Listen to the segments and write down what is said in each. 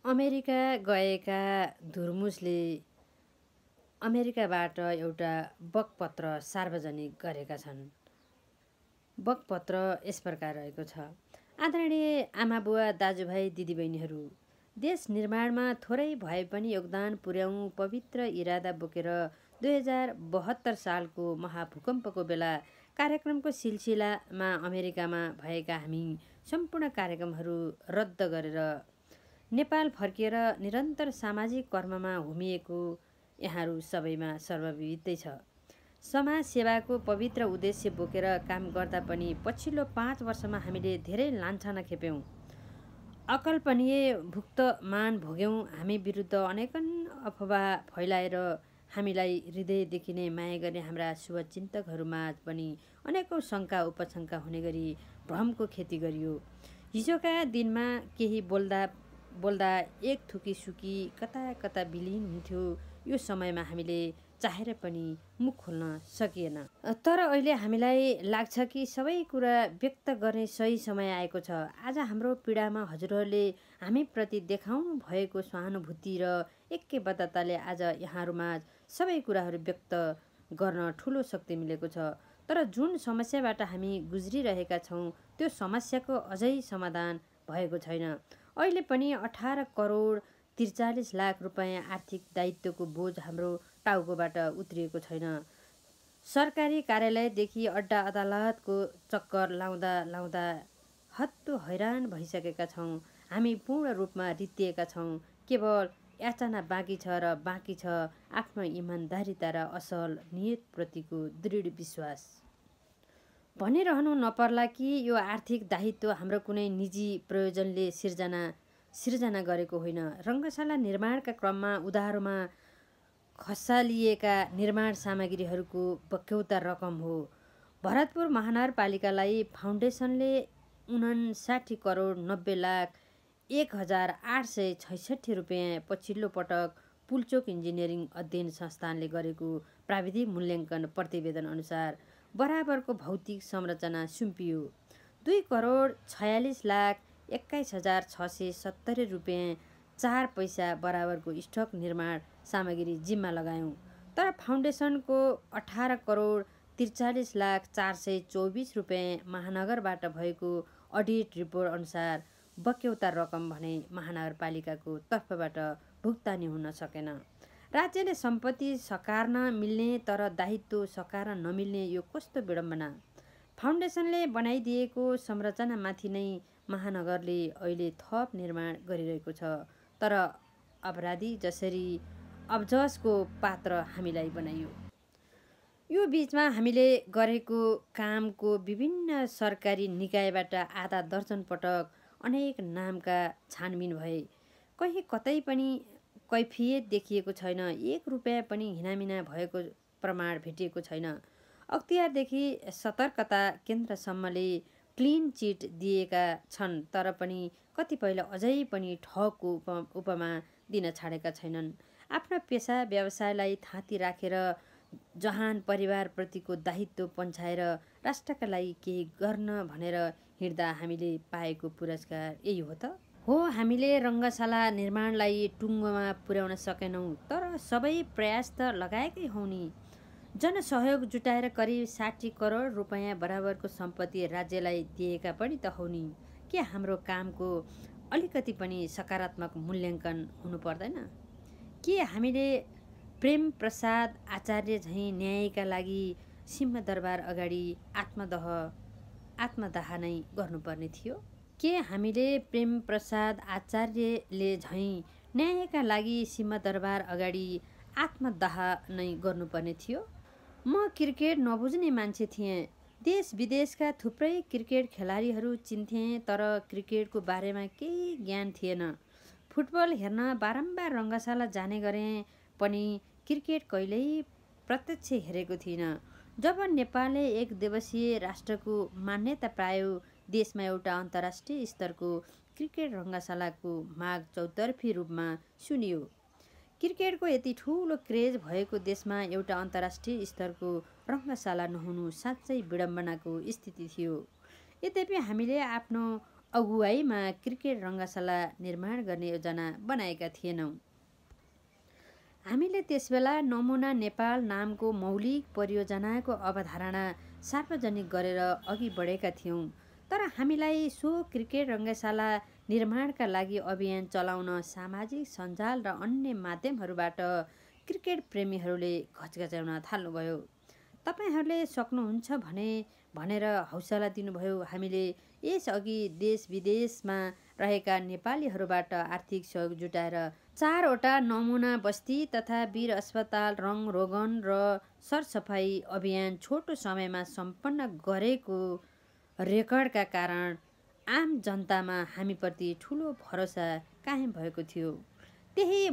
America गएका धुर्मुसले अमेरिकाबाट एउटा बकपत्र सार्वजनिक गरेका छन्। बकपत्र यस प्रकार रहेको छ। आदरणीय आमाबुवा, दाजुभाइ, दिदीबहिनीहरू, देश निर्माणमा थोरै भए पनि योगदान पुर्याउँ पवित्र इरादा बोकेर 2072 सालको महाभूकम्पको बेला कार्यक्रमको सिलसिलामा अमेरिकामा भएका हामी सम्पूर्ण कार्यक्रमहरू रद्द गरेर नेपाल फर्किएर निरन्तर सामाजिक कर्ममा होमिएको यहाँहरू सबैमा सर्वविदितै छ। समाज सेवाको पवित्र उद्देश्य बोकेर काम गर्दा पनि पछिल्लो 5 वर्षमा हामीले धेरै लान्छना खेप्यौँ, अकल्पनीय भुक्तमान भोग्यौँ। हामी विरुद्ध अनेकन अफवाह फैलाएर हामीलाई हृदयदेखि नै माया गर्ने हाम्रा शुभचिन्तकहरूमाझ पनि अनेकौँ शङ्का उपशङ्का हुने गरी भ्रमको खेती गरियो। हिजोका दिनमा केही बोल्दा एक थुकी सुकी कता कता विलिन हुन्थ्यो। यो समयमा हामीले चाहेर पनि मुख खोल्न सकिएन। तर अहिले हामीलाई लाग्छ कि सबै कुरा व्यक्त गर्ने सही समय आएको छ। आज हाम्रो पीडामा हजुरहरूले हामीप्रति देखाउनु भएको सहानुभूति र ऐक्यबद्धताले आज यहाँहरूमा सबै कुराहरू व्यक्त गर्न ठुलो शक्ति मिलेको छ। तर जुन समस्याबाट हामी गुज्रिरहेका छौँ त्यो समस्याको अझै समाधान भएको छैन। अहिले पनि 18 करोड 43 लाख रुपैयाँ आर्थिक दायित्वको बोझ हाम्रो टाउकोबाट उत्रिएको छैन। सरकारी कार्यालयदेखि अड्डा अदालतको चक्कर लाउँदा हत्तु हैरान भइसकेका छौँ। हामी पूर्ण रूपमा रित्तिएका छौँ। केवल याचना बाँकी छ र बाँकी छ आफ्नो इमान्दारिता र असल नियतप्रतिको दृढ विश्वास। भनिरहनु नपर्ला कि यो आर्थिक दायित्व हाम्रो कुनै निजी प्रयोजनले सिर्जना गरेको होइन। रङ्गशाला निर्माणका क्रममा उधारोमा खसालिएका निर्माण सामग्रीहरूको बक्यौता रकम हो। भरतपुर महानगरपालिकालाई फाउन्डेसनले 59 करोड 90 लाख 1,866 रुपैयाँ पछिल्लो पटक पुल्चोक इन्जिनियरिङ अध्ययन संस्थानले गरेको प्राविधिक मूल्याङ्कन प्रतिवेदन अनुसार बराबरको भौतिक संरचना सुम्पियो। 2 करोड 46 लाख 21,670 रुपैयाँ 4 पैसा बराबरको स्टक निर्माण सामग्री जिम्मा लगायौँ। तर फाउन्डेसनको 18 करोड 43 लाख 424 रुपैयाँ महानगरबाट भएको अडिट रिपोर्ट अनुसार बक्यौता रकम भने महानगरपालिकाको तर्फबाट भुक्तानी हुन सकेन। राज्यले सम्पत्ति सकार्न मिल्ने तर दायित्व सकार्न नमिल्ने यो कस्तो विडम्बना। फाउन्डेसनले बनाइदिएको संरचनामाथि नै महानगरले अहिले थप निर्माण गरिरहेको छ। तर अपराधी जसरी अब्जसको पात्र हामीलाई बनाइयो। यो बीचमा हामीले गरेको कामको विभिन्न सरकारी निकायबाट आधा दर्जन पटक अनेक नामका छानबिन भए। कहीँ कतै पनि कैफियत देखिएको छैन। 1 रुपैयाँ पनि हिनामिना भएको प्रमाण भेटिएको छैन। अख्तियारदेखि सतर्कता केन्द्रसम्मले क्लिन चिट दिएका छन् तर पनि कतिपयले अझै पनि ठगको उपमा दिन छाडेका छैनन्। आफ्ना पेसा व्यवसायलाई थाती राखेर जहान परिवारप्रतिको दायित्व पन्छाएर राष्ट्रका लागि केही गर्न भनेर हिँड्दा हामीले पाएको पुरस्कार यही हो त? हो, हामीले रङ्गशाला निर्माणलाई टुङ्गोमा पुर्याउन सकेनौँ तर सबै प्रयास त लगाएकै हौँ नि। जनसहयोग जुटाएर करिब 60 करोड रुपैयाँ बराबरको सम्पत्ति राज्यलाई दिएका पनि त हौ नि। के हाम्रो कामको अलिकति पनि सकारात्मक मूल्याङ्कन हुनु पर्दैन? के हामीले प्रेम प्रसाद आचार्य झैँ न्यायका लागि सिंहदरबार अगाडि आत्मदाह नै गर्नुपर्ने थियो? के हामीले प्रेम प्रसाद आचार्यले झैँ न्यायका लागि सिंहदरबार अगाडि आत्मदाह नै गर्नुपर्ने थियो? म क्रिकेट नबुझ्ने मान्छे थिएँ। देश विदेशका थुप्रै क्रिकेट खेलाडीहरू चिन्थेँ तर क्रिकेटको बारेमा केही ज्ञान थिएन। फुटबल हेर्न बारम्बार रङ्गशाला जाने गरेँ पनि क्रिकेट कहिल्यै प्रत्यक्ष हेरेको थिइनँ। जब नेपालले एक दिवसीय राष्ट्रको मान्यता पायो, देशमा एउटा अन्तर्राष्ट्रिय स्तरको क्रिकेट रङ्गशालाको माग चौतर्फी रूपमा सुनियो। क्रिकेटको यति ठुलो क्रेज भएको देशमा एउटा अन्तर्राष्ट्रिय स्तरको रङ्गशाला नहुनु साँच्चै विडम्बनाको स्थिति थियो। यद्यपि हामीले आफ्नो अगुवाईमा क्रिकेट रङ्गशाला निर्माण गर्ने योजना बनाएका थिएनौँ। हामीले त्यसबेला नमुना नेपाल नामको मौलिक परियोजनाको अवधारणा सार्वजनिक गरेर अघि बढेका थियौँ। तर हामीलाई सो क्रिकेट रङ्गशाला निर्माणका लागि अभियान चलाउन सामाजिक सञ्जाल र अन्य माध्यमहरूबाट क्रिकेट प्रेमीहरूले घचघच्याउन थाल्नुभयो। तपाईहरूले सक्नुहुन्छ भनेर हौसला दिनुभयो। हामीले यसअघि देश विदेशमा रहेका नेपालीहरूबाट आर्थिक सहयोग जुटाएर 4वटा नमुना बस्ती तथा वीर अस्पताल रङरोगन र सरसफाई अभियान छोटो समयमा सम्पन्न गरेको रेकर्डका कारण आम जनतामा हामीप्रति ठुलो भरोसा कायम भएको थियो। त्यही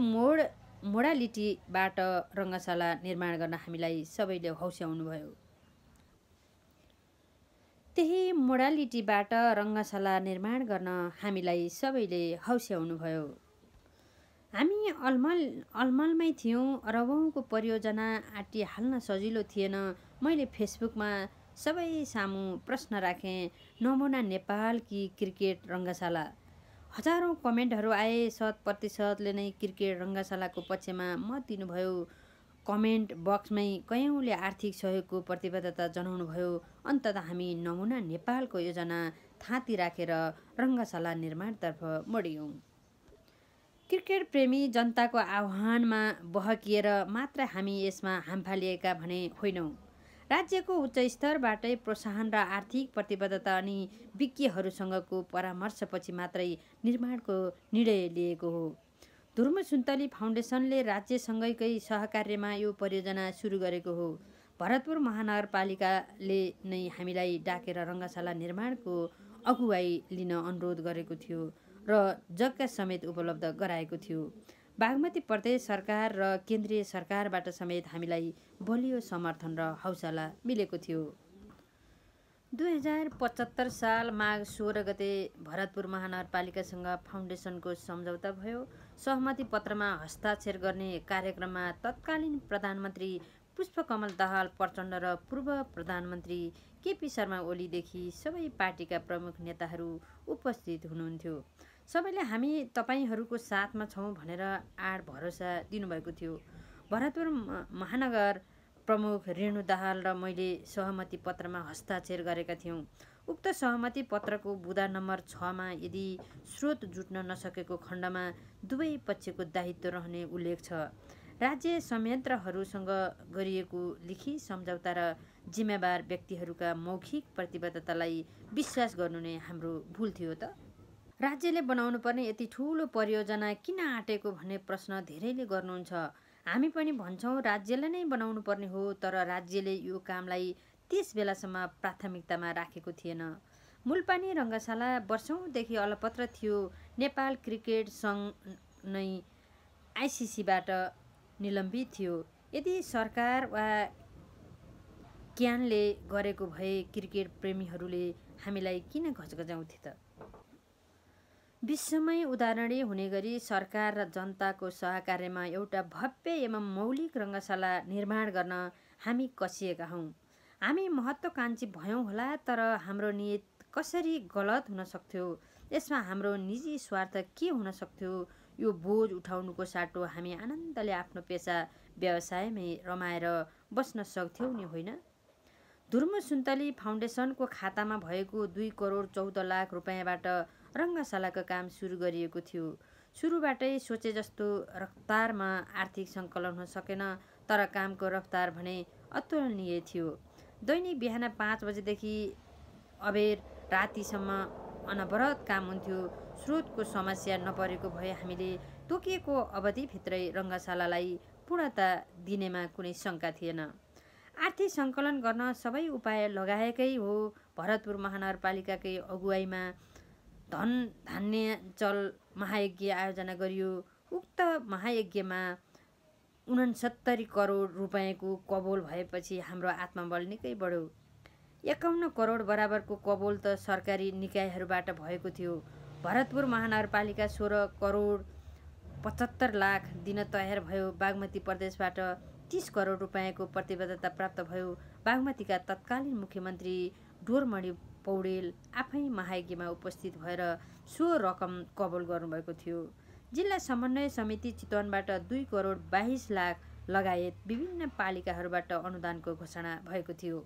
मोडालिटीबाट रङ्गशाला निर्माण गर्न हामीलाई सबैले हौस्याउनुभयो। हामी अलमलमै थियौँ। अरबौँको परियोजना आँटिहाल्न सजिलो थिएन। मैले फेसबुकमा सबै सामु प्रश्न राखेँ, नमुना नेपाल कि क्रिकेट रङ्गशाला? हजारौँ कमेन्टहरू आए। 100% नै क्रिकेट रङ्गशालाको पक्षमा मत दिनुभयो। कमेन्ट बक्समै कयौँले आर्थिक सहयोगको प्रतिबद्धता जनाउनुभयो। अन्ततः हामी नमुना नेपालको योजना थाँती राखेर रङ्गशाला निर्माणतर्फ मोडियौँ। क्रिकेट प्रेमी जनताको आह्वानमा बहकिएर मात्र हामी यसमा हामफालिएका भने होइनौँ। राज्यको उच्च स्तरबाटै प्रोत्साहन र आर्थिक प्रतिबद्धता अनि विज्ञहरूसँगको परामर्शपछि मात्रै निर्माणको निर्णय लिएको हो। धुर्मसुन्तली फाउन्डेसनले राज्यसँगैकै सहकार्यमा यो परियोजना सुरु गरेको हो। भरतपुर महानगरपालिकाले नै हामीलाई डाकेर रङ्गशाला निर्माणको अगुवाई लिन अनुरोध गरेको थियो र जग्गा समेत उपलब्ध गराएको थियो। बागमती प्रदेश सरकार र केन्द्रीय सरकारबाट समेत हामीलाई बलियो समर्थन र हौसला मिलेको थियो। 2075 साल माघ 16 गते भरतपुर महानगरपालिकासँग फाउन्डेसनको सम्झौता भयो। सहमति पत्रमा हस्ताक्षर गर्ने कार्यक्रममा तत्कालीन प्रधानमन्त्री पुष्पकमल दाहाल प्रचण्ड र पूर्व प्रधानमन्त्री केपी शर्मा ओलीदेखि सबै पार्टीका प्रमुख नेताहरू उपस्थित हुनुहुन्थ्यो। सबैले हामी तपाईँहरूको साथमा छौँ भनेर आड भरोसा दिनुभएको थियो। भरतपुर महानगर प्रमुख रेणु दाहाल र मैले सहमति पत्रमा हस्ताक्षर गरेका थियौँ। उक्त सहमति पत्रको बुँदा नम्बर 6मा यदि स्रोत जुट्न नसकेको खण्डमा दुवै पक्षको दायित्व रहने उल्लेख छ। राज्य संयन्त्रहरूसँग गरिएको लिखित सम्झौता र जिम्मेवार व्यक्तिहरूका मौखिक प्रतिबद्धतालाई विश्वास गर्नु नै हाम्रो भुल थियो त? राज्यले बनाउनु पर्ने यति ठुलो परियोजना किन आँटेको भन्ने प्रश्न धेरैले गर्नुहुन्छ। हामी पनि भन्छौँ राज्यले नै बनाउनु पर्ने हो, तर राज्यले यो कामलाई त्यस बेलासम्म प्राथमिकतामा राखेको थिएन। मूलपानी रङ्गशाला वर्षौँदेखि अलपत्र थियो। नेपाल क्रिकेट सङ्घ नै आइसिसीबाट निलम्बित थियो। यदि सरकार वा क्यानले गरेको भए क्रिकेट प्रेमीहरूले हामीलाई किन घचघच्याउँथे त? विश्वमै उदाहरणीय हुने गरी सरकार र जनताको सहकार्यमा एउटा भव्य एवं मौलिक रङ्गशाला निर्माण गर्न हामी कसिएका हौँ। हामी महत्त्वकाङ्क्षी भयौँ होला, तर हाम्रो नियत कसरी गलत हुन सक्थ्यो, यसमा हाम्रो निजी स्वार्थ के हुन सक्थ्यो, यो बोझ उठाउनुको साटो हामी आनन्दले आफ्नो पेसा व्यवसायमै रमाएर बस्न सक्थ्यौँ नि, होइन? धुर्मसुन्तली फाउन्डेसनको खातामा भएको 2 करोड 14 लाख रुपियाँबाट रङ्गशालाको काम सुरु गरिएको थियो। सुरुबाटै सोचे जस्तो रफ्तारमा आर्थिक सङ्कलन हुन सकेन, तर कामको रफ्तार भने अतुलनीय थियो। दैनिक बिहान 5 बजेदेखि अबेर रातिसम्म अनवरत काम हुन्थ्यो। स्रोतको समस्या नपरेको भए हामीले तोकिएको अवधिभित्रै रङ्गशालालाई पूर्णता दिनेमा कुनै शङ्का थिएन। आर्थिक सङ्कलन गर्न सबै उपाय लगाएकै हो। भरतपुर महानगरपालिकाकै अगुवाईमा धन धान्याञ्चल महायज्ञ आयोजना गरियो। उक्त महायज्ञमा 69 करोड रुपियाँको कबोल भएपछि हाम्रो आत्मबल निकै बढ्यो। 51 करोड बराबरको कबोल त सरकारी निकायहरूबाट भएको थियो। भरतपुर महानगरपालिका 16 करोड 75 लाख दिन तयार भयो। बागमती प्रदेशबाट 30 करोड रुपियाँको प्रतिबद्धता प्राप्त भयो। बागमतीका तत्कालीन मुख्यमन्त्री डोरमणि पौडेल आफै महायज्ञमा उपस्थित भएर सो रकम कबुल गर्नुभएको थियो। जिल्ला समन्वय समिति चितवनबाट 2 करोड 22 लाख लगायत विभिन्न पालिकाहरूबाट अनुदानको घोषणा भएको थियो।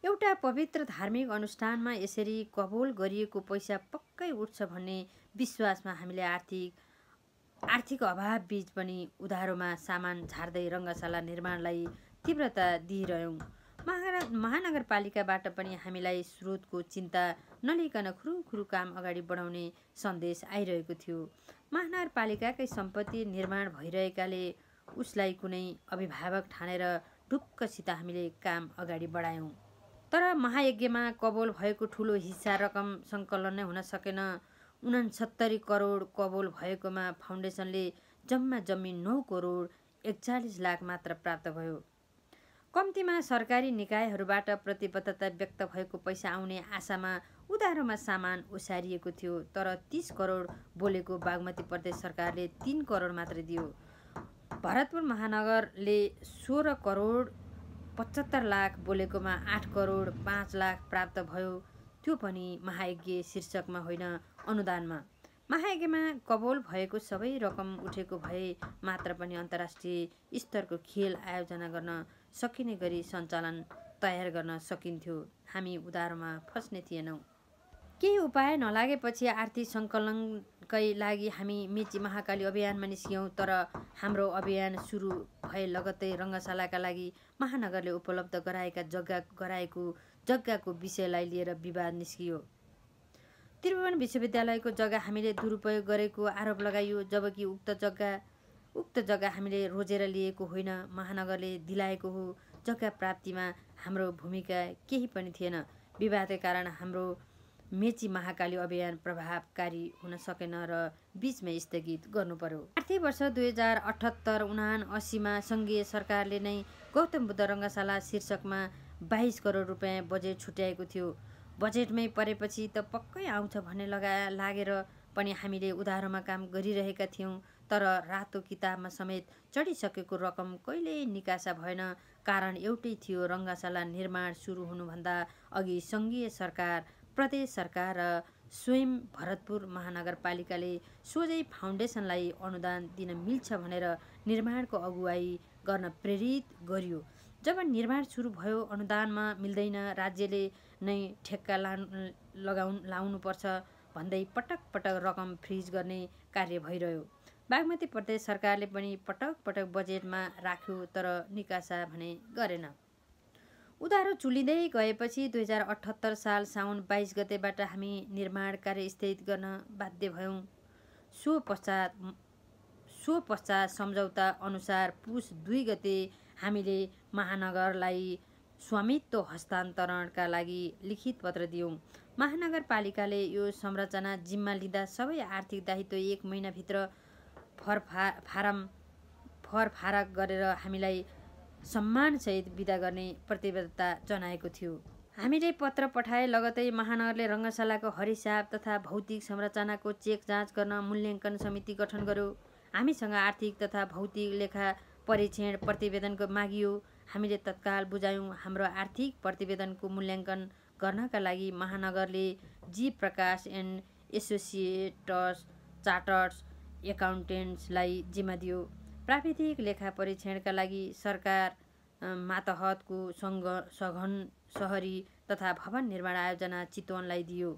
एउटा पवित्र धार्मिक अनुष्ठानमा यसरी कबुल गरिएको पैसा पक्कै उठ्छ भन्ने विश्वासमा हामीले आर्थिक अभाव बीच पनि उधारोमा सामान झार्दै रङ्गशाला निर्माणलाई तीव्रता दिइरह्यौँ। महानगरपालिकाबाट पनि हामीलाई स्रोतको चिन्ता नलिकन खुरुखुरु काम अगाडि बढाउने सन्देश आइरहेको थियो। महानगरपालिकाकै सम्पत्ति निर्माण भइरहेकाले उसलाई कुनै अभिभावक ठानेर ढुक्कसित हामीले काम अगाडि बढायौँ। तर महायज्ञमा कबुल भएको ठुलो हिस्सा रकम सङ्कलन नै हुन सकेन। 69 करोड कबुल भएकोमा फाउन्डेसनले जम्मी 9 करोड 41 लाख मात्र प्राप्त भयो। कम्तीमा सरकारी निकायहरूबाट प्रतिबद्धता व्यक्त भएको पैसा आउने आशामा उधारोमा सामान ओसारिएको थियो। तर 30 करोड बोलेको बागमती प्रदेश सरकारले 3 करोड मात्र दियो। भरतपुर महानगरले 16 करोड 75 लाख बोलेकोमा 8 करोड 5 लाख प्राप्त भयो, त्यो पनि महायज्ञ शीर्षकमा होइन, अनुदानमा। महायज्ञमा कबुल भएको सबै रकम उठेको भए मात्र पनि अन्तर्राष्ट्रिय स्तरको खेल आयोजना गर्न सकिने गरी सञ्चालन तयार गर्न सकिन्थ्यो। हामी उधारोमा फस्ने थिएनौँ। केही उपाय नलागेपछि आर्थिक सङ्कलनकै लागि हामी मेची महाकाली अभियानमा निस्क्यौँ। तर हाम्रो अभियान सुरु भए लगत्तै रङ्गशालाका लागि महानगरले उपलब्ध गराएको जग्गाको विषयलाई लिएर विवाद निस्कियो। त्रिभुवन विश्वविद्यालयको जग्गा हामीले दुरुपयोग गरेको आरोप लगाइयो, जबकि उक्त जग्गा हामीले रोजेर लिएको होइन, महानगरले दिलाएको हो। जग्गा प्राप्तिमा हाम्रो भूमिका केही पनि थिएन। विवादकै कारण हाम्रो मेची महाकाली अभियान प्रभावकारी हुन सकेन र बीचमै स्थगित गर्नु पर्यो। आर्थिक वर्ष 2078-79 मा सङ्घीय सरकारले नै गौतम बुद्ध रङ्गशाला शीर्षकमा 22 करोड रुपियाँ बजेट छुट्याएको थियो। बजेटमै परेपछि त पक्कै आउँछ भन्ने लागेर पनि हामीले उधारोमा काम गरिरहेका थियौँ। तर रातो किताबमा समेत चढिसकेको रकम कहिल्यै निकासा भएन। कारण एउटै थियो, रङ्गशाला निर्माण सुरु हुनुभन्दा अघि सङ्घीय सरकार, प्रदेश सरकार र स्वयं भरतपुर महानगरपालिकाले सोझै फाउन्डेसनलाई अनुदान दिन मिल्छ भनेर निर्माणको अगुवाई गर्न प्रेरित गरियो। जब निर्माण सुरु भयो, अनुदानमा मिल्दैन, राज्यले नै ठेक्का लाउनुपर्छ भन्दै पटक पटक रकम फ्रिज गर्ने कार्य भइरह्यो। बागमती प्रदेश सरकारले पनि पटक बजेटमा राख्यो, तर निकासा भने गरेन। उधारो चुलिँदै गएपछि 2078 साल साउन 22 गतेबाट हामी निर्माण कार्य स्थगित गर्न बाध्य भयौँ। सो पश्चात सम्झौता अनुसार पुस 2 गते हामीले महानगरलाई स्वामित्व हस्तान्तरणका लागि लिखित पत्र दियौँ। महानगरपालिकाले यो संरचना जिम्मा लिँदा सबै आर्थिक दायित्व 1 महिनाभित्र फरफारक गरेर हामीलाई सम्मानसहित बिदा गर्ने प्रतिबद्धता जनाएको थियो। हामीले पत्र पठाए लगतै महानगरले रङ्गशालाको हरिसाब तथा भौतिक संरचनाको चेक जाँच गर्न मूल्याङ्कन समिति गठन गर्यो। हामीसँग आर्थिक तथा भौतिक लेखा परीक्षण प्रतिवेदनको मागियो। हामीले तत्काल बुझायौँ। हाम्रो आर्थिक प्रतिवेदनको मूल्याङ्कन गर्नका लागि महानगरले जी प्रकाश एन्ड एसोसिएट्स चार्टर्ड एकाउन्टेन्ट्सलाई जिम्मा दियो। प्राविधिक लेखा परीक्षणका लागि सरकार मातहतको सघन सहरी तथा भवन निर्माण आयोजना चितवनलाई दियो।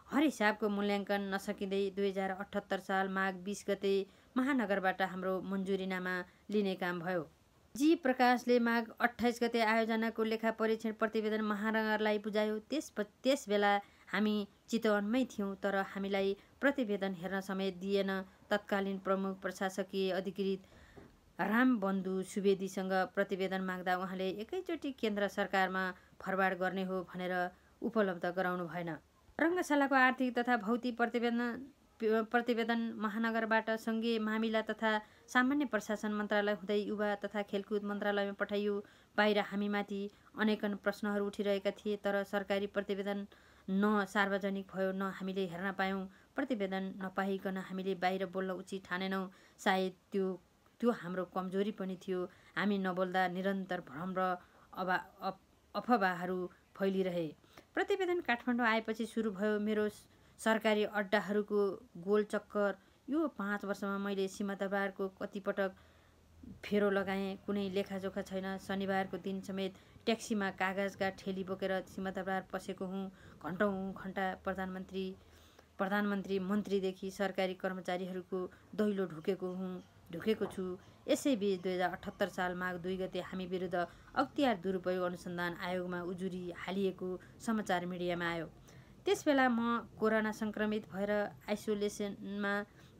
हरिसाबको मूल्याङ्कन नसकिँदै 2078 साल माघ 20 गते महानगरबाट हाम्रो मन्जुरीनामा लिने काम भयो। जी प्रकाशले माघ 28 गते आयोजनाको लेखा परीक्षण प्रतिवेदन महानगरलाई बुझायो। त्यस बेला हामी चितवनमै थियौँ, तर हामीलाई प्रतिवेदन हेर्न समेत दिएन। तत्कालीन प्रमुख प्रशासकीय अधिकृत रामबन्धु सुवेदीसँग प्रतिवेदन माग्दा उहाँले एकैचोटि केन्द्र सरकारमा फरवार्ड गर्ने हो भनेर उपलब्ध गराउनु भएन। रङ्गशालाको आर्थिक तथा भौतिक प्रतिवेदन महानगरबाट सङ्घीय मामिला तथा सामान्य प्रशासन मन्त्रालय हुँदै युवा तथा खेलकुद मन्त्रालयमा पठाइयो। बाहिर हामीमाथि अनेकन प्रश्नहरू उठिरहेका थिए, तर सरकारी प्रतिवेदन न सार्वजनिक भयो न हामीले हेर्न पायौँ। प्रतिवेदन नपाइकन हामीले बाहिर बोल्न उचित ठानेनौँ। सायद त्यो हाम्रो कमजोरी पनि थियो। हामी नबोल्दा निरन्तर भ्रम र अफवाहहरू फैलिरहे। प्रतिवेदन काठमाडौँ आएपछि सुरु भयो मेरो सरकारी अड्डाहरूको गोल चक्कर। यो 5 वर्षमा मैले सीमादरबारको कतिपटक फेरो लगाएँ, कुनै लेखाजोखा छैन। शनिबारको दिन समेत ट्याक्सीमा कागजका ठेली बोकेर सीमादरबार पसेको हुँ। घन्टौँ घन्टा प्रधानमन्त्री मन्त्रीदेखि सरकारी कर्मचारीहरूको दैलो ढुकेको छु। यसैबीच 2078 साल माघ 2 गते हामी विरुद्ध अख्तियार दुरुपयोग अनुसन्धान आयोगमा उजुरी हालिएको समाचार मिडियामा आयो। त्यसबेला म कोरोना सङ्क्रमित भएर आइसोलेसनमा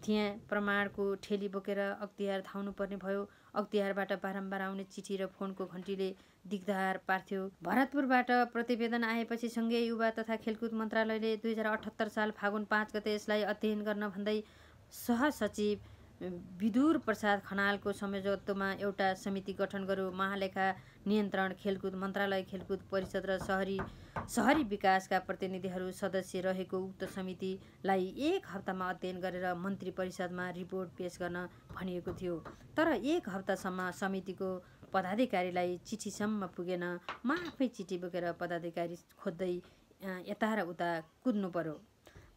थिएँ। प्रमाणको ठेली बोकेर अख्तियार धाउनुपर्ने भयो। अख्तियारबाट बारम्बार आउने चिठी र फोनको घन्टीले दिगदार पार्थ्यो। भरतपुरबाट प्रतिवेदन आएपछि सँगै युवा तथा खेलकुद मन्त्रालयले 2078 साल फागुन 5 गते यसलाई अध्ययन गर्न भन्दै सहसचिव विदुर प्रसाद खनालको संयोजकत्वमा एउटा समिति गठन गर्यो। महालेखा नियन्त्रण, खेलकुद मन्त्रालय, खेलकुद परिषद र सहरी विकासका प्रतिनिधिहरू सदस्य रहेको उक्त समितिलाई 1 हप्तामा अध्ययन गरेर मन्त्री परिषदमा रिपोर्ट पेश गर्न भनिएको थियो। तर 1 हप्तासम्म समितिको पदाधिकारीलाई चिठीसम्म पुगेन। म आफै चिठी बोकेर पदाधिकारी खोज्दै यता र उता कुद्नु पर्यो।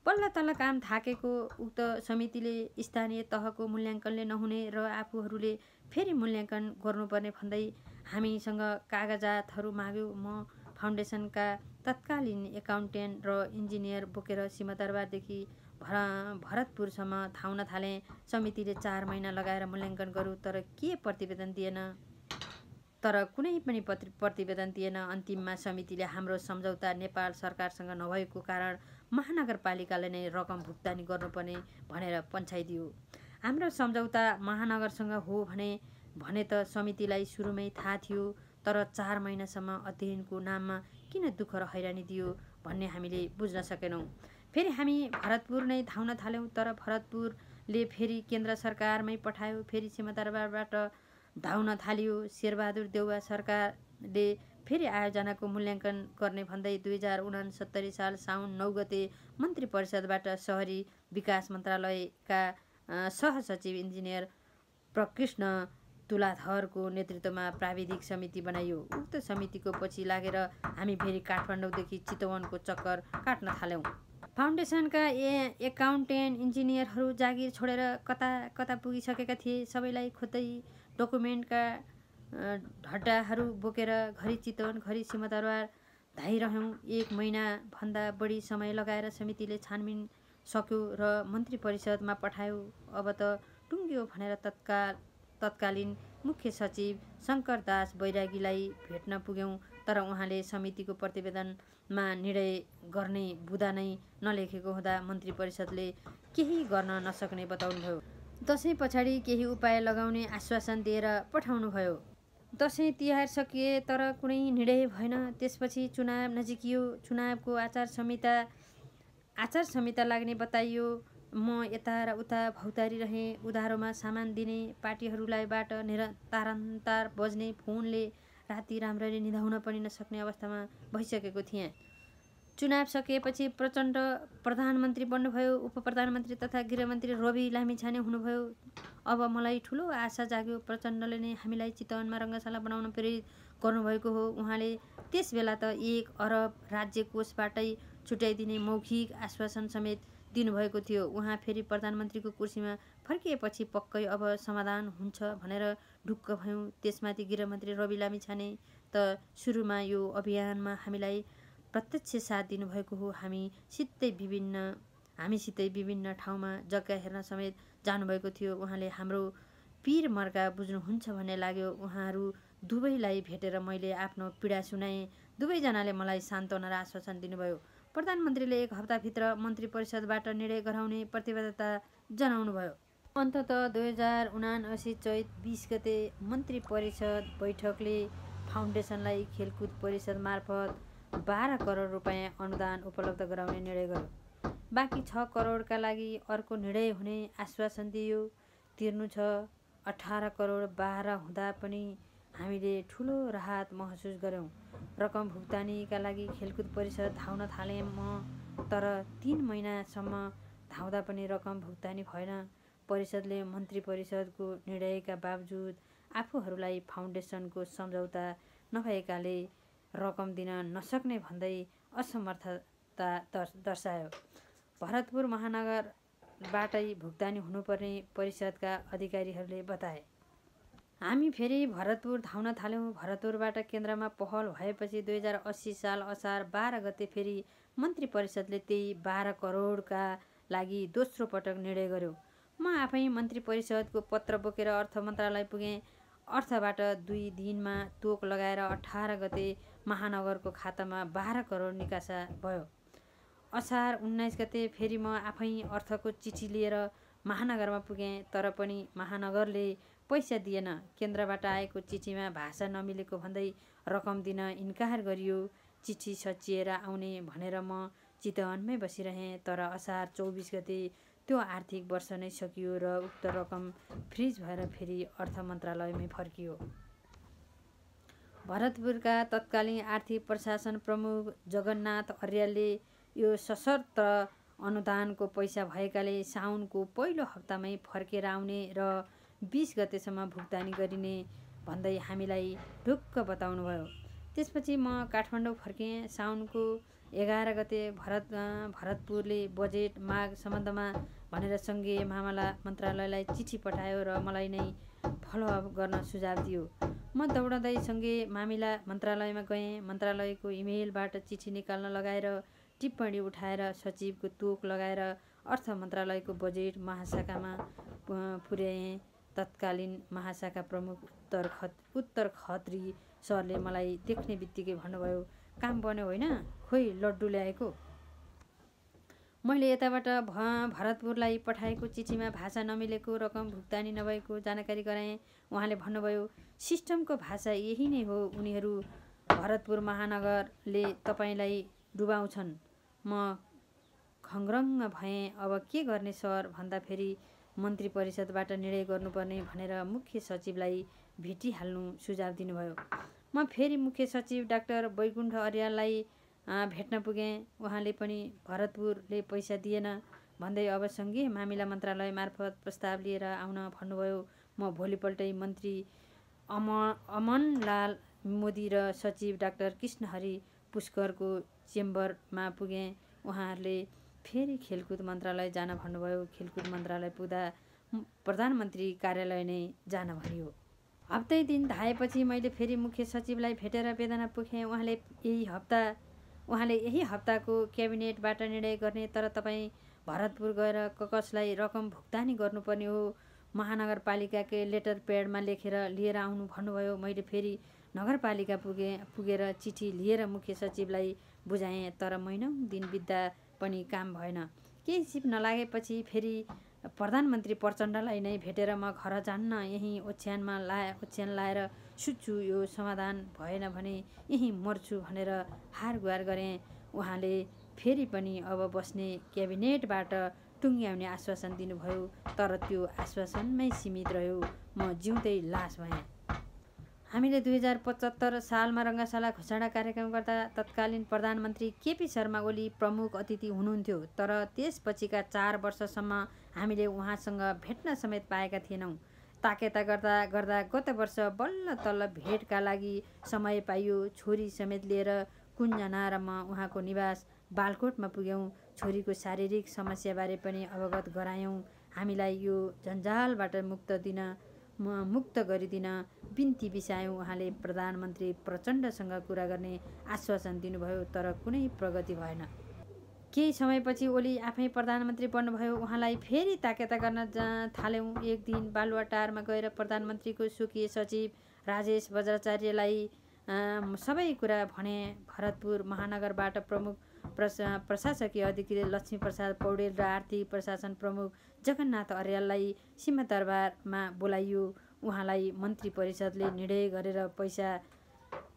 बल्ल तल्ल काम थाकेको उक्त समितिले स्थानीय तहको मूल्याङ्कनले नहुने र आफूहरूले फेरि मूल्याङ्कन गर्नुपर्ने भन्दै हामीसँग कागजातहरू माग्यो। म फाउन्डेसनका तत्कालीन एकाउन्टेन्ट र इन्जिनियर बोकेर सीमादरबारदेखि भरतपुरसम्म धाउन थालेँ। समितिले 4 महिना लगाएर मूल्याङ्कन गर्यो, तर कुनै पनि प्रतिवेदन दिएन। अन्तिममा समितिले हाम्रो सम्झौता नेपाल सरकारसँग नभएको कारण महानगरपालिकाले नै रकम भुक्तानी गर्नुपर्ने भनेर पन्छाइदियो। हाम्रो सम्झौता महानगरसँग हो भने त समितिलाई सुरुमै थाहा थियो। तर 4 महिनासम्म अध्ययनको नाममा किन दुःख र हैरानी दियो भन्ने हामीले बुझ्न सकेनौँ। फेरि हामी भरतपुर नै धाउन थाल्यौँ, तर भरतपुरले फेरि केन्द्र सरकारमै पठायो। फेरि सीमादरबारबाट धाउन थालियो। शेरबहादुर देउवा सरकारले फेरि आयोजनाको मूल्याङ्कन गर्ने भन्दै 2069 साल साउन 9 गते मन्त्री परिषदबाट सहरी विकास मन्त्रालयका सहसचिव इन्जिनियर प्रकृष्ण तुलाधरको नेतृत्वमा प्राविधिक समिति बनाइयो। उक्त समितिको पछि लागेर हामी फेरि काठमाडौँदेखि चितवनको चक्कर काट्न थाल्यौँ। फाउन्डेसनका एकाउन्टेन्ट इन्जिनियरहरू जागिर छोडेर कता कता पुगिसकेका थिए। सबैलाई खोज्दै डकुमेन्टका ढड्डाहरू बोकेर घरि चितवन घरि सीमादरबार धाइरह्यौँ। 1 महिनाभन्दा बढी समय लगाएर समितिले छानबिन सक्यो र मन्त्री परिषदमा पठायो। अब त टुङ्ग्यो भनेर तत्कालीन मुख्य सचिव शङ्करदास बैरागीलाई भेट्न पुग्यौँ, तर उहाँले समितिको प्रतिवेदनमा निर्णय गर्ने बुँदा नै नलेखेको हुँदा मन्त्री परिषदले केही गर्न नसक्ने बताउनुभयो। दसैँ पछाडि केही उपाय लगाउने आश्वासन दिएर पठाउनुभयो। दसैँ तिहार सकिए तर कुनै निर्णय भएन। त्यसपछि चुनाव नजिकियो। चुनावको आचार संहिता लाग्ने बताइयो। म यता र उता भौतारी रहेँ। उधारोमा सामान दिने पार्टीहरूलाई बाट तारन्तार बज्ने फोनले राति राम्ररी निदाउन पनि नसक्ने अवस्थामा भइसकेको थिएँ। चुनाव सकिएपछि प्रचण्ड प्रधानमन्त्री बन्नुभयो। उपप्रधानमन्त्री तथा गृहमन्त्री रवि लामिछाने हुनुभयो। अब मलाई ठुलो आशा जाग्यो। प्रचण्डले नै हामीलाई चितवनमा रङ्गशाला बनाउन प्रेरित गर्नुभएको हो। उहाँले त्यसबेला त 1 अरब राज्य कोषबाटै छुट्याइदिने मौखिक आश्वासन समेत दिनुभएको थियो। उहाँ फेरि प्रधानमन्त्रीको कुर्सीमा फर्किएपछि पक्कै अब समाधान हुन्छ भनेर ढुक्क भयौँ। त्यसमाथि गृहमन्त्री रवि लामिछाने त सुरुमा यो अभियानमा हामीलाई प्रत्यक्ष साथ दिनुभएको हो। हामीसितै विभिन्न ठाउँमा जग्गा हेर्न समेत जानुभएको थियो। उहाँले हाम्रो पीर मर्का बुझ्नुहुन्छ भन्ने लाग्यो। उहाँहरू दुवैलाई भेटेर मैले आफ्नो पीडा सुनाएँ। दुवैजनाले मलाई सान्त्वना र आश्वासन दिनुभयो। प्रधानमन्त्रीले 1 हप्ताभित्र मन्त्री परिषदबाट निर्णय गराउने प्रतिबद्धता जनाउनुभयो। अन्ततः 2079 चैत 20 गते मन्त्री परिषद बैठकले फाउन्डेसनलाई खेलकुद परिषद मार्फत 12 करोड रुपैयाँ अनुदान उपलब्ध गराउने निर्णय गर्यो। बाँकी 6 करोडका लागि अर्को निर्णय हुने आश्वासन दिइयो। तिर्नु छ 18 करोड 12 हुँदा पनि हामीले ठुलो राहत महसुस गर्यौँ। रकम भुक्तानीका लागि खेलकुद परिषद धाउन थालेँ म, तर 3 महिनासम्म धाउँदा पनि रकम भुक्तानी भएन। परिषदले मन्त्री परिषदको निर्णयका बावजुद आफूहरूलाई फाउन्डेसनको सम्झौता नभएकाले रकम दिन नसक्ने भन्दै असमर्थता दर्शायो। भरतपुर महानगरबाटै भुक्तानी हुनुपर्ने परिषदका अधिकारीहरूले बताए। हामी फेरि भरतपुर धाउन थाल्यौँ। भरतपुरबाट केन्द्रमा पहल भएपछि 2080 साल असार 12 गते फेरि मन्त्री परिषदले त्यही 12 करोडका लागि दोस्रो पटक निर्णय गर्यो। म आफै मन्त्री परिषदको पत्र बोकेर अर्थ मन्त्रालय पुगेँ। अर्थबाट 2 दिनमा तोक लगाएर 18 गते महानगरको खातामा 12 करोड निकासा भयो। असार 19 गते फेरि म आफै अर्थको चिठी लिएर महानगरमा पुगेँ। तर पनि महानगरले पैसा दिएन। केन्द्रबाट आएको चिठीमा भाषा नमिलेको भन्दै रकम दिन इन्कार गरियो। चिठी सचिएर आउने भनेर म चितवनमै बसिरहेँ। तर असार 24 गते त्यो आर्थिक वर्ष नै सकियो र उक्त रकम फ्रिज भएर फेरि अर्थ मन्त्रालयमै फर्कियो। भरतपुरका तत्कालीन आर्थिक प्रशासन प्रमुख जगन्नाथ अर्यालले यो सशर्त अनुदानको पैसा भएकाले साउनको पहिलो हप्तामै फर्केर आउने र 20 गतेसम्म भुक्तानी गरिने भन्दै हामीलाई ढुक्क बताउनुभयो। त्यसपछि म काठमाडौँ फर्केँ। साउनको 11 गते भरतपुरले बजेट माग सम्बन्धमा भनेर सङ्घीय मामला मन्त्रालयलाई चिठी पठायो र मलाई नै फलोअप गर्न सुझाव दियो। म दौडँदै सङ्घीय मामिला मन्त्रालयमा गएँ। मन्त्रालयको इमेलबाट चिठी निकाल्न लगाएर टिप्पणी उठाएर सचिवको तोक लगाएर अर्थ मन्त्रालयको बजेट महाशाखामा पुर्याएँ। तत्कालीन महाशाखा प्रमुख उत्तर खत्री सरले मलाई देख्ने बित्तिकै भन्नुभयो, काम बन्यो होइन, खोइ लड्डु ल्याएको। मैले यताबाट भरतपुरलाई पठाएको चिठीमा भाषा नमिलेको, रकम भुक्तानी नभएको जानकारी गराएँ। उहाँले भन्नुभयो, सिस्टमको भाषा यही नै हो, उनीहरू भरतपुर महानगरले तपाईँलाई डुबाउँछन्। म खङ्ग्रङ्ग भएँ। अब के गर्ने सर भन्दा फेरि मन्त्री परिषदबाट निर्णय गर्नुपर्ने भनेर मुख्य सचिवलाई भेटिहाल्नु सुझाव दिनुभयो। म फेरि मुख्य सचिव डाक्टर वैकुण्ठ अर्याललाई भेट्न पुगेँ। उहाँले पनि भरतपुरले पैसा दिएन भन्दै अब सङ्घीय मामिला मन्त्रालय मार्फत प्रस्ताव लिएर आउन भन्नुभयो। म भोलिपल्टै मन्त्री अमनलाल मोदी र सचिव डाक्टर कृष्णहरि पुष्करको चेम्बरमा पुगेँ। उहाँहरूले फेरि खेलकुद मन्त्रालय जान भन्नुभयो। खेलकुद मन्त्रालय पुग्दा प्रधानमन्त्री कार्यालय नै जान भनियो। हप्तै दिन धाएपछि मैले फेरि मुख्य सचिवलाई भेटेर वेदना पोखेँ। उहाँले यही हप्ताको क्याबिनेटबाट निर्णय गर्ने, तर तपाईँ भरतपुर गएर कसलाई रकम भुक्तानी गर्नुपर्ने हो महानगरपालिकाकै लेटर प्याडमा लेखेर लिएर आउनु भन्नुभयो। मैले फेरि नगरपालिका पुगेर चिठी लिएर मुख्य सचिवलाई बुझाएँ। तर महिनौँ दिन बित्दा पनि काम भएन। केही सिप नलागेपछि फेरि प्रधानमन्त्री प्रचण्डलाई नै भेटेर म घर जान्न, यहीँ ओछ्यान लाएर सुत्छु, यो समाधान भएन भने यहीँ मर्छु भनेर हार गुहार गरेँ। उहाँले फेरि पनि अब बस्ने क्याबिनेटबाट टुङ्ग्याउने आश्वासन दिनुभयो। तर त्यो आश्वासनमै सीमित रह्यो। म जिउँदै लास भएँ। हामीले 2075 सालमा रङ्गशाला घोषणा कार्यक्रम गर्दा तत्कालीन प्रधानमन्त्री केपी शर्मा ओली प्रमुख अतिथि हुनुहुन्थ्यो। तर त्यसपछिका 4 वर्षसम्म हामीले उहाँसँग भेट्न समेत पाएका थिएनौँ। ताकेता गर्दा गर्दा गत वर्ष बल्ल तल्ल भेटका लागि समय पाइयो। छोरी समेत लिएर कुञ्जना र म उहाँको निवास बालकोटमा पुग्यौँ। छोरीको शारीरिक समस्याबारे पनि अवगत गरायौँ। हामीलाई यो जन्जालबाट मुक्त गरिदिन बिन्ती बिसायौँ। उहाँले प्रधानमन्त्री प्रचण्डसँग कुरा गर्ने आश्वासन दिनुभयो, तर कुनै प्रगति भएन। केही समयपछि ओली आफै प्रधानमन्त्री बन्नुभयो। उहाँलाई फेरि ताकेता गर्न थाल्यौँ। एक दिन बालुवाटारमा गएर प्रधानमन्त्रीको स्वकीय सचिव राजेश बज्राचार्यलाई सबै कुरा भने। भरतपुर महानगरबाट प्रमुख प्रशासकीय अधिकारी लक्ष्मीप्रसाद पौडेल र आर्थिक प्रशासन प्रमुख जगन्नाथ अर्याललाई सिंहदरबारमा बोलाइयो। उहाँलाई मन्त्री परिषदले निर्णय गरेर पैसा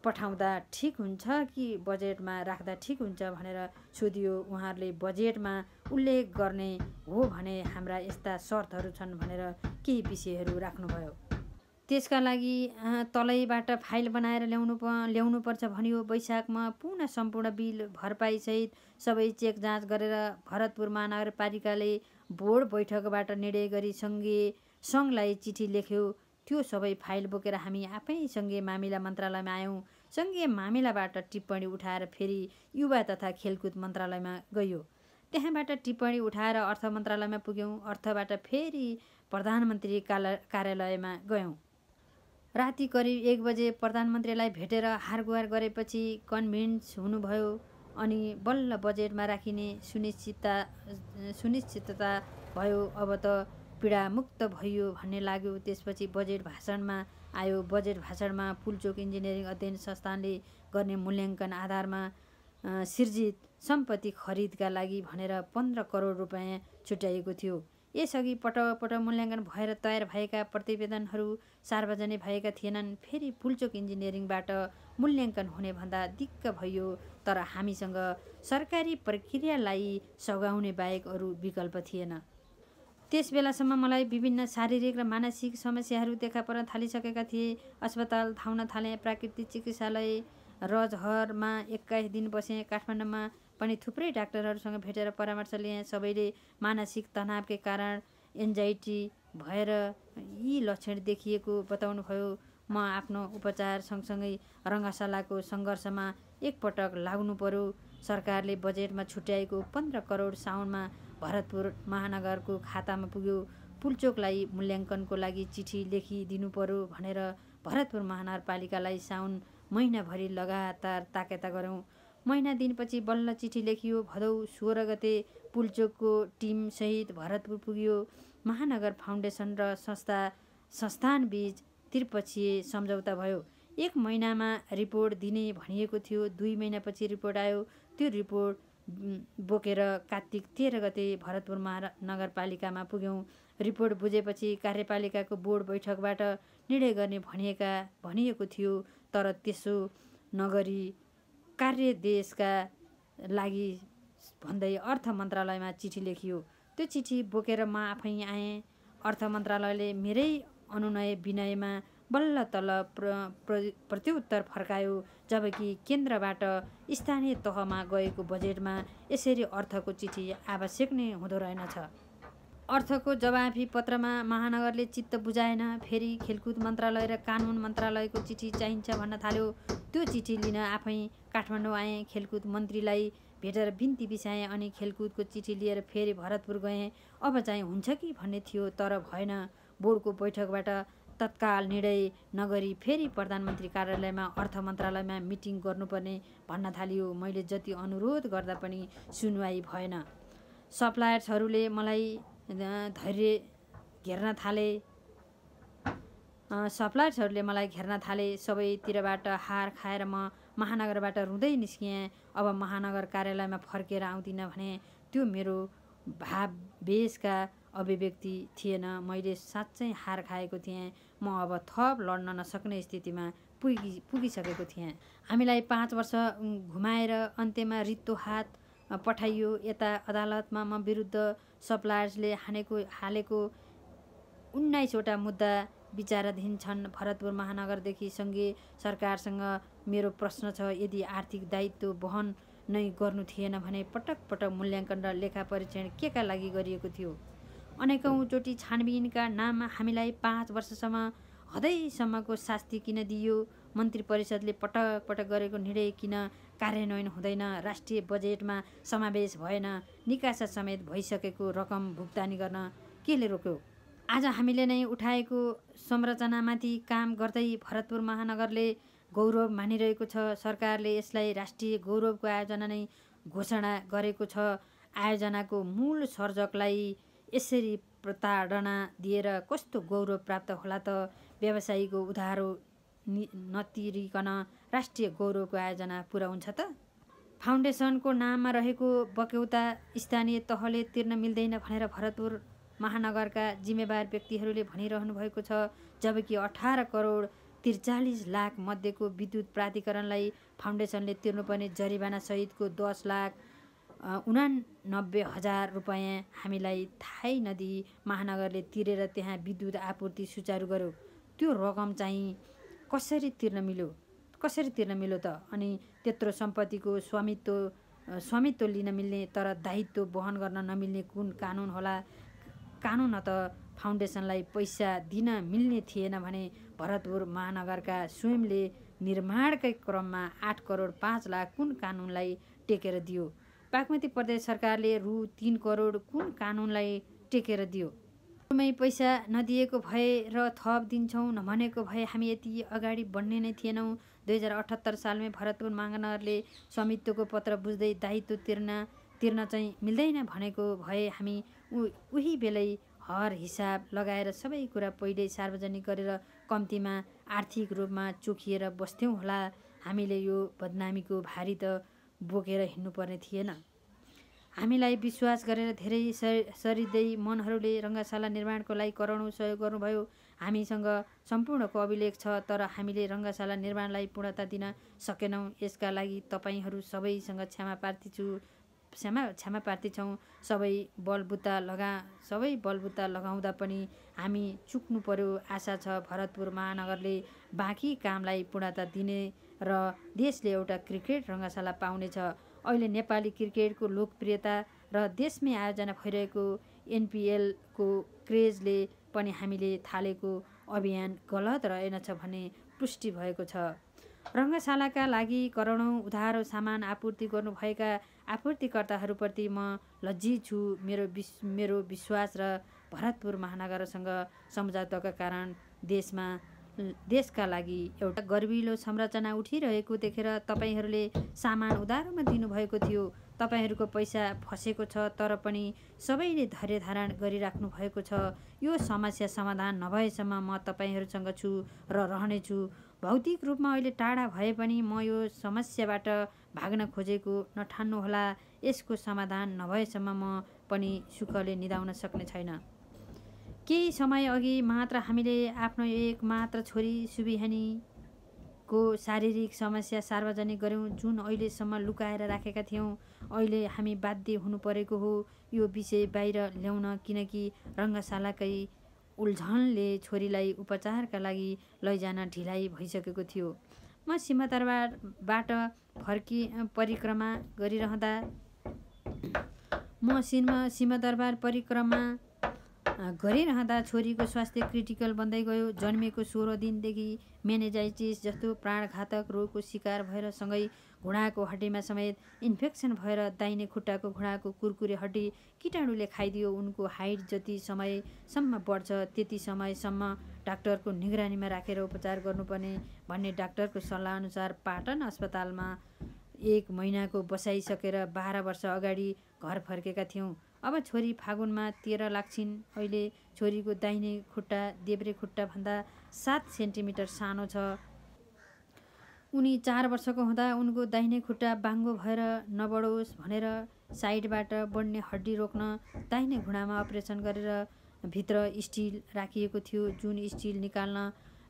पठाउँदा ठिक हुन्छ कि बजेटमा राख्दा ठिक हुन्छ भनेर सोधियो। उहाँहरूले बजेटमा उल्लेख गर्ने हो भने हाम्रा यस्ता शर्तहरू छन् भनेर केही विषयहरू राख्नुभयो। त्यसका लागि तलैबाट फाइल बनाएर ल्याउनुपर्छ भनियो। वैशाखमा पुनः सम्पूर्ण बिल भरपाईसहित सबै चेक जाँच गरेर भरतपुर महानगरपालिकाले बोर्ड बैठकबाट निर्णय गरी सङ्घलाई चिठी लेख्यो। त्यो सबै फाइल बोकेर हामी आफै सङ्घीय मामिला मन्त्रालयमा आयौँ। सङ्घीय मामिलाबाट टिप्पणी उठाएर फेरि युवा तथा खेलकुद मन्त्रालयमा गइयो। त्यहाँबाट टिप्पणी उठाएर अर्थ मन्त्रालयमा पुग्यौँ। अर्थबाट फेरि प्रधानमन्त्री कार्यालयमा गयौँ। राति करिब 1 बजे प्रधानमन्त्रीलाई भेटेर हारगुहार गरेपछि कन्भिन्स हुनुभयो अनि बल्ल बजेटमा राखिने सुनिश्चितता भयो। अब त पीडामुक्त भइयो भन्ने लाग्यो। त्यसपछि बजेट भाषणमा आयो। बजेट भाषणमा पुल्चोक इन्जिनियरिङ अध्ययन संस्थानले गर्ने मूल्याङ्कन आधारमा सिर्जित सम्पत्ति खरिदका लागि भनेर 15 करोड रुपियाँ छुट्याइएको थियो। यसअघि पटक मूल्याङ्कन भएर तयार भएका प्रतिवेदनहरू सार्वजनिक भएका थिएनन्। फेरि पुल्चोक इन्जिनियरिङबाट मूल्याङ्कन हुने भन्दा दिक्क भइयो। तर हामीसँग सरकारी प्रक्रियालाई सघाउने बाहेक अरू विकल्प थिएन। त्यस बेलासम्म मलाई विभिन्न शारीरिक र मानसिक समस्याहरू देखा पर्न थालिसकेका थिए। अस्पताल धाउन थालेँ। प्राकृतिक चिकित्सालय रजहरमा 21 दिन बसेँ। काठमाडौँमा पनि थुप्रै डाक्टरहरूसँग भेटेर परामर्श लिएँ। सबैले मानसिक तनावकै कारण एन्जाइटी भएर यी लक्षण देखिएको बताउनुभयो। म आफ्नो उपचार सँगसँगै रङ्गशालाको सङ्घर्षमा एकपटक लाग्नु पर्यो। सरकारले बजेटमा छुट्याएको 15 करोड साउनमा भरतपुर महानगरको खातामा पुग्यो। पुल्चोकलाई मूल्याङ्कनको लागि चिठी लेखिदिनु पर्यो भनेर भरतपुर महानगरपालिकालाई साउन महिनाभरि लगातार ताकेता गऱ्यौँ। महिना दिनपछि बल्ल चिठी लेखियो। भदौ 16 गते पुल्चोकको टिमसहित भरतपुर पुग्यो। महानगर फाउन्डेसन र संस्थानबीच त्रिपक्षीय सम्झौता भयो। 1 महिनामा रिपोर्ट दिने भनिएको थियो। 2 महिनापछि रिपोर्ट आयो। त्यो रिपोर्ट बोकेर कार्तिक 13 गते भरतपुर महानगरपालिकामा पुग्यौँ। रिपोर्ट बुझेपछि कार्यपालिकाको बोर्ड बैठकबाट निर्णय गर्ने भनिएको थियो। तर त्यसो नगरी कार्यदेशका लागि भन्दै अर्थ मन्त्रालयमा चिठी लेखियो। त्यो चिठी बोकेर म आफै आएँ। अर्थ मन्त्रालयले मेरै अनुनय विनयमा बल्ल तल प्रत्युत्तर फर्कायो। जबकि केन्द्रबाट स्थानीय तहमा गएको बजेटमा यसरी अर्थको चिठी आवश्यक नै हुँदो रहेनछ। अर्थको जवाफी पत्रमा महानगरले चित्त बुझाएन। फेरि खेलकुद मन्त्रालय र कानुन मन्त्रालयको चिठी चाहिन्छ भन्न थाल्यो। त्यो चिठी लिन आफै काठमाडौँ आएँ। खेलकुद मन्त्रीलाई भेटेर बिन्ती बिसाएँ अनि खेलकुदको चिठी लिएर फेरि भरतपुर गएँ। अब चाहिँ हुन्छ कि भन्ने थियो, तर भएन। बोर्डको बैठकबाट तत्काल निर्णय नगरी फेरि प्रधानमन्त्री कार्यालयमा अर्थ मन्त्रालयमा मिटिङ गर्नुपर्ने भन्न थालियो। मैले जति अनुरोध गर्दा पनि सुनवाई भएन। सप्लायर्सहरूले मलाई घेर्न थाले। सबैतिरबाट हार खाएर म महानगरबाट रुँदै निस्किएँ। अब महानगर कार्यालयमा फर्केर आउँदिनँ भने त्यो मेरो भाववेशका अभिव्यक्ति थिएन। मैले साँच्चै हार खाएको थिएँ। म अब थप लड्न नसक्ने स्थितिमा पुगिसकेको थिएँ। हामीलाई 5 वर्ष घुमाएर अन्त्यमा रित्तो हात पठाइयो। यता अदालतमा म विरुद्ध सप्लायर्सले हालेको 19वटा मुद्दा विचाराधीन छन्। भरतपुर महानगरदेखि सङ्घीय सरकारसँग मेरो प्रश्न छ, यदि आर्थिक दायित्व वहन नै गर्नु थिएन भने पटक पटक मूल्याङ्कन र लेखा परीक्षण केका लागि गरिएको थियो? अनेकौँ चोटि छानबिनका नाममा हामीलाई 5 वर्षसम्म हदैसम्मको शास्ति किन दिइयो? मन्त्री परिषदले पटक पटक गरेको निर्णय किन कार्यान्वयन हुँदैन? राष्ट्रिय बजेटमा समावेश भएन। निकासा समेत भइसकेको रकम भुक्तानी गर्न केले रोक्यो? आज हामीले नै उठाएको संरचनामाथि काम गर्दै भरतपुर महानगरले गौरव मानिरहेको छ। सरकारले यसलाई राष्ट्रिय गौरवको आयोजना नै घोषणा गरेको छ। आयोजनाको मूल सर्जकलाई यसरी प्रताडना दिएर कस्तो गौरव प्राप्त होला त? व्यवसायीको उधारो नतिरिकन राष्ट्रिय गौरवको आयोजना पुरा हुन्छ त? फाउन्डेसनको नाममा रहेको बक्यौता स्थानीय तहले तिर्न मिल्दैन भनेर भरतपुर महानगरका जिम्मेवार व्यक्तिहरूले भनिरहनु भएको छ। जबकि 18 करोड 43 लाख मध्येको विद्युत प्राधिकरणलाई फाउन्डेसनले तिर्नुपर्ने जरिवाना सहितको 10,89,000 रुपियाँ हामीलाई थाहै नदिई महानगरले तिरेर त्यहाँ विद्युत आपूर्ति सुचारू गर्यो। त्यो रकम चाहिँ कसरी तिर्न मिल्यो त? अनि त्यत्रो सम्पत्तिको स्वामित्व लिन मिल्ने तर दायित्व वहन गर्न नमिल्ने कुन कानुन होला? कानुन त फाउन्डेसनलाई पैसा दिन मिल्ने थिएन भने भरतपुर महानगरका स्वयंले निर्माणकै क्रममा 8 करोड 5 लाख कुन कानुनलाई टेकेर दियो? बागमती प्रदेश सरकारले रु 3 करोड कुन कानुनलाई टेकेर दियो? सुरुमै पैसा नदिएको भए र थप दिन्छौँ नभनेको भए हामी यति अगाडि बढ्ने नै थिएनौँ। 2078 सालमै भरतपुर महानगरले स्वामित्वको पत्र बुझ्दै दायित्व तिर्न चाहिँ मिल्दैन भनेको भए हामी उही बेलै हर हिसाब लगाएर सबै कुरा पहिल्यै सार्वजनिक गरेर कम्तीमा आर्थिक रूपमा चोखिएर बस्थ्यौँ होला। हामीले यो बदनामीको भारी त बोकेर हिँड्नुपर्ने थिएन। हामीलाई विश्वास गरेर धेरै सरिदै मनहरूले रङ्गशाला निर्माणको लागि करोडौँ सहयोग गर्नुभयो। हामीसँग सम्पूर्णको अभिलेख छ, तर हामीले रङ्गशाला निर्माणलाई पूर्णता दिन सकेनौँ। यसका लागि तपाईँहरू सबैसँग क्षमा प्रार्थी छौँ। सबै बलबुता लगाउँदा पनि हामी चुक्नु पर्यो। आशा छ भरतपुर महानगरले बाँकी कामलाई पूर्णता दिने र देशले एउटा क्रिकेट रङ्गशाला पाउनेछ। अहिले नेपाली क्रिकेटको लोकप्रियता र देशमै आयोजना भइरहेको एनपिएलको क्रेजले पनि हामीले थालेको अभियान गलत रहेनछ भन्ने पुष्टि भएको छ। रङ्गशालाका लागि करोडौँ उधारो सामान आपूर्ति गर्नुभएका आपूर्तिकर्ताहरूप्रति म लज्जित छु। मेरो विश्वास र भरतपुर महानगरसँग सम्झौताका कारण देशका लागि एउटा गर्विलो संरचना उठिरहेको देखेर तपाईँहरूले सामान उधारोमा दिनुभएको थियो। तपाईँहरूको पैसा फसेको छ, तर पनि सबैले धैर्य धारण गरिराख्नु भएको छ। यो समस्या समाधान नभएसम्म म तपाईँहरूसँग छु र रहनेछु। भौतिक रूपमा अहिले टाढा भए पनि म यो समस्याबाट भाग्न खोजेको नठान्नुहोला। यसको समाधान नभएसम्म म पनि सुखले निदाउन सक्ने छैन। केही समय अघि मात्र हामीले आफ्नो एक मात्र छोरी सुबिहानीको शारीरिक समस्या सार्वजनिक गर्यौँ, जुन अहिलेसम्म लुकाएर राखेका थियौँ। अहिले हामी बाध्य हुनु परेको हो यो विषय बाहिर ल्याउन, किनकि रङ्गशालाकै उल्झनले छोरीलाई उपचारका लागि लैजान ढिलाइ भइसकेको थियो। म सिंहदरबारबाट गरिरहँदा छोरीको स्वास्थ्य क्रिटिकल बन्दै गयो। जन्मेको 16 दिनदेखि मेनिन्जाइटिस जस्तो प्राणघातक रोगको शिकार भएर सँगै घुँडाको हड्डीमा समेत इन्फेक्सन भएर दाहिने खुट्टाको घुँडाको कुरकुरे हड्डी कीटाणुले खाइदियो। उनको हाइट जति समयसम्म बढ्छ त्यति समयसम्म डाक्टरको निगरानीमा राखेर उपचार गर्नुपर्ने भन्ने डाक्टरको सल्लाह अनुसार पाटन अस्पतालमा 1 महिनाको बसाइसकेर 12 वर्ष अगाडि घर फर्केका थियौँ। अब छोरी फागुनमा 13 लाग्छिन्। अहिले छोरीको दाहिने खुट्टा देब्रे खुट्टाभन्दा 7 सेन्टिमिटर सानो छ। उनी 4 वर्षको हुँदा उनको दाहिने खुट्टा बाङ्गो भएर नबढोस् भनेर साइडबाट बढ्ने हड्डी रोक्न दाहिने घुँडामा अपरेसन गरेर भित्र स्टिल राखिएको थियो, जुन स्टिल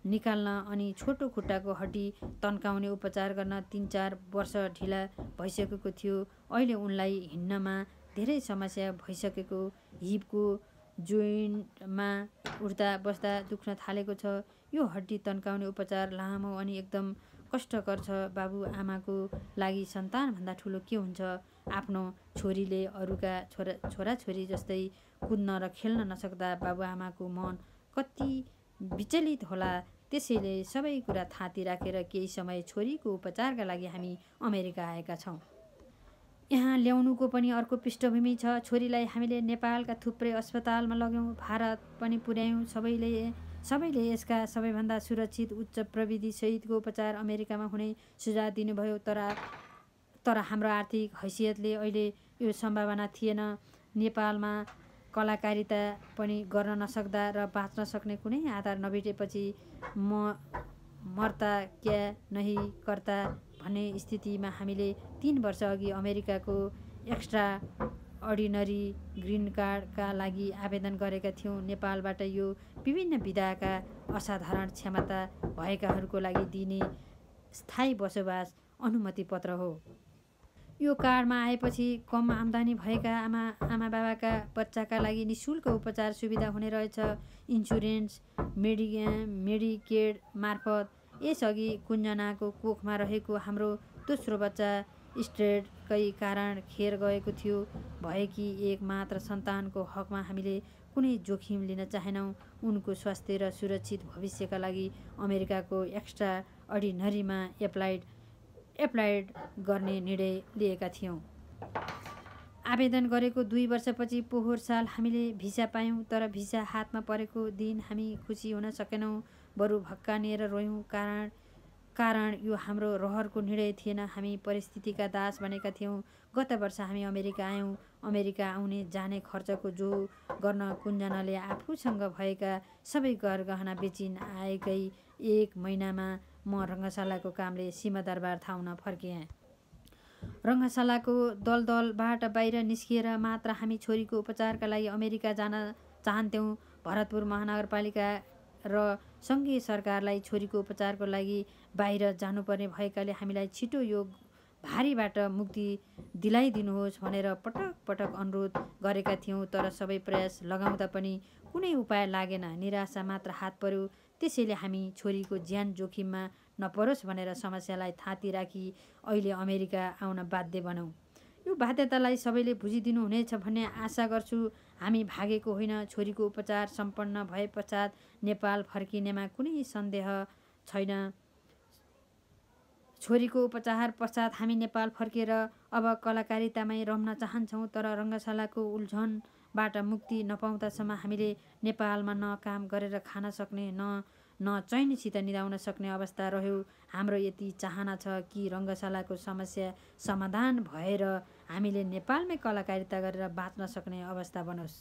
निकाल्न अनि छोटो खुट्टाको हड्डी तन्काउने उपचार गर्न 3-4 वर्ष ढिला भइसकेको थियो। अहिले उनलाई हिँड्नमा धेरै समस्या भइसकेको, हिपको जोइन्टमा उठ्दा बस्दा दुख्न थालेको छ। यो हड्डी तन्काउने उपचार लामो अनि एकदम कष्टकर छ। बाबुआमाको लागि सन्तानभन्दा ठुलो के हुन्छ? आफ्नो छोरीले अरूका छोराछोरी जस्तै कुद्न र खेल्न नसक्दा बाबुआमाको मन कति विचलित होला। त्यसैले सबै कुरा थाती राखेर केही समय छोरीको उपचारका लागि हामी अमेरिका आएका छौँ। यहाँ ल्याउनुको पनि अर्को पृष्ठभूमि छ। छोरीलाई हामीले नेपालका थुप्रै अस्पतालमा लग्यौँ, भारत पनि पुर्यायौँ। सबैले यसका सबैभन्दा सुरक्षित उच्च प्रविधिसहितको उपचार अमेरिकामा हुने सुझाव दिनुभयो। तर हाम्रो आर्थिक हैसियतले अहिले यो सम्भावना थिएन। नेपालमा कलाकारिता पनि गर्न नसक्दा र बाँच्न सक्ने कुनै आधार नभेटेपछि मर्ता क्या नहीं कर्ता भन्ने स्थितिमा हामीले 3 वर्ष अघि अमेरिकाको एक्स्ट्रा अर्डिनरी ग्रिन कार्डका लागि आवेदन गरेका थियौँ। नेपालबाट यो विभिन्न विधाका असाधारण क्षमता भएकाहरूको लागि दिने स्थायी बसोबास अनुमति पत्र हो। यो कार्डमा आएपछि कम आम्दानी भएका आमाबाबाका बच्चाका लागि निःशुल्क उपचार सुविधा हुने रहेछ, इन्सुरेन्स मेडिकेड मार्फत। यसअघि कुञ्जनाको कोखमा रहेको हाम्रो दोस्रो बच्चा स्टेरडकै कारण खेर गएको थियो। भएकी एक मात्र सन्तानको हकमा हामीले कुनै जोखिम लिन चाहेनौँ। उनको स्वास्थ्य र सुरक्षित भविष्यका लागि अमेरिकाको एक्स्ट्रा अर्डिनरीमा एप्लाइड गर्ने निर्णय लिएका थियौँ। आवेदन गरेको 2 वर्षपछि पोहोर साल हामीले भिसा पायौँ, तर भिसा हातमा परेको दिन हामी खुसी हुन सकेनौँ, बरु भक्कानिएर रोयौँ। कारण यो हाम्रो रहरको निर्णय थिएन, हामी परिस्थितिका दास बनेका थियौँ। गत वर्ष हामी अमेरिका आयौँ। अमेरिका आउने जाने खर्चको जो गर्न कुञ्जनाले आफूसँग भएका सबै गहना बेचिन आएकै 1 महिनामा म रङ्गशालाको कामले सिंहदरबार थाउन फर्किएँ। रङ्गशालाको दलदलबाट बाहिर निस्किएर मात्र हामी छोरीको उपचारका लागि अमेरिका जान चाहन्थ्यौँ। भरतपुर महानगरपालिका र सङ्घीय सरकारलाई छोरीको उपचारको लागि बाहिर जानुपर्ने भएकाले हामीलाई छिटो यो भारीबाट मुक्ति दिलाइदिनुहोस् भनेर पटक पटक अनुरोध गरेका थियौँ, तर सबै प्रयास लगाउँदा पनि कुनै उपाय लागेन। निराशा मात्र हात पर्यो। त्यसैले हामी छोरीको ज्यान जोखिममा नपरोस् भनेर समस्यालाई थाती राखी अहिले अमेरिका आउन बाध्य बनौँ। यो बाध्यतालाई सबैले बुझिदिनु हुनेछ भन्ने आशा गर्छु। हामी भागेको होइन। छोरीको उपचार सम्पन्न भए पश्चात नेपाल फर्किनेमा कुनै सन्देह छैन। छोरीको उपचार पश्चात हामी नेपाल फर्केर अब कलाकारितामै रम्न चाहन्छौँ, तर रङ्गशालाको उल्झनबाट मुक्ति नपाउँदासम्म हामीले नेपालमा न काम गरेर खान सक्ने न चैनसित निदाउन सक्ने अवस्था रह्यो। हाम्रो यति चाहना छ कि रङ्गशालाको समस्या समाधान भएर हामीले नेपालमै कलाकारिता गरेर बाँच्न सक्ने अवस्था बनोस्।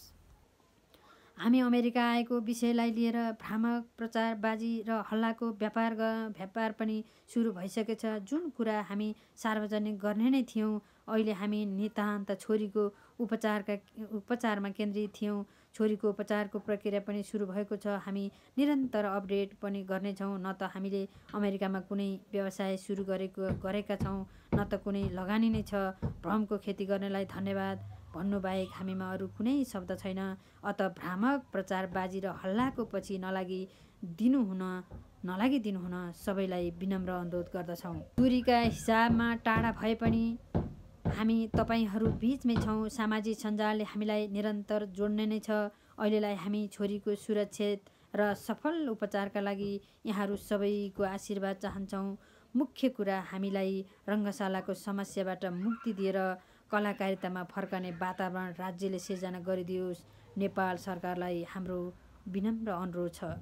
हामी अमेरिका आएको विषयलाई लिएर भ्रामक प्रचारबाजी र हल्लाको व्यापार पनि सुरु भइसकेछ। जुन कुरा हामी सार्वजनिक गर्ने नै थियौँ, अहिले हामी नितान्त छोरीको उपचारमा केन्द्रित थियौँ। छोरीको उपचारको प्रक्रिया पनि सुरु भएको छ। हामी निरन्तर अपडेट पनि गर्नेछौँ। न त हामीले अमेरिकामा कुनै व्यवसाय सुरु गरेका छौँ, न त कुनै लगानी नै छ। भ्रमको खेती गर्नेलाई धन्यवाद भन्नुबाहेक हामीमा अरू कुनै शब्द छैन। अत भ्रामक प्रचारबाजी र हल्लाको पछि नलागिदिनुहुन सबैलाई विनम्र अनुरोध गर्दछौँ। दूरीका हिसाबमा टाढा भए पनि हामी तपाईहरू बीचमै छौँ। सामाजिक सञ्जालले हामीलाई निरन्तर जोड्ने नै छ। अहिलेलाई हामी छोरीको सुरक्षित र सफल उपचारका लागि यहाँहरू सबैको आशीर्वाद चाहन्छौँ। मुख्य कुरा हामीलाई रङ्गशालाको समस्याबाट मुक्ति दिएर कलाकारितामा फर्कने वातावरण राज्यले सिर्जना गरिदियोस्। नेपाल सरकारलाई हाम्रो विनम्र अनुरोध छ।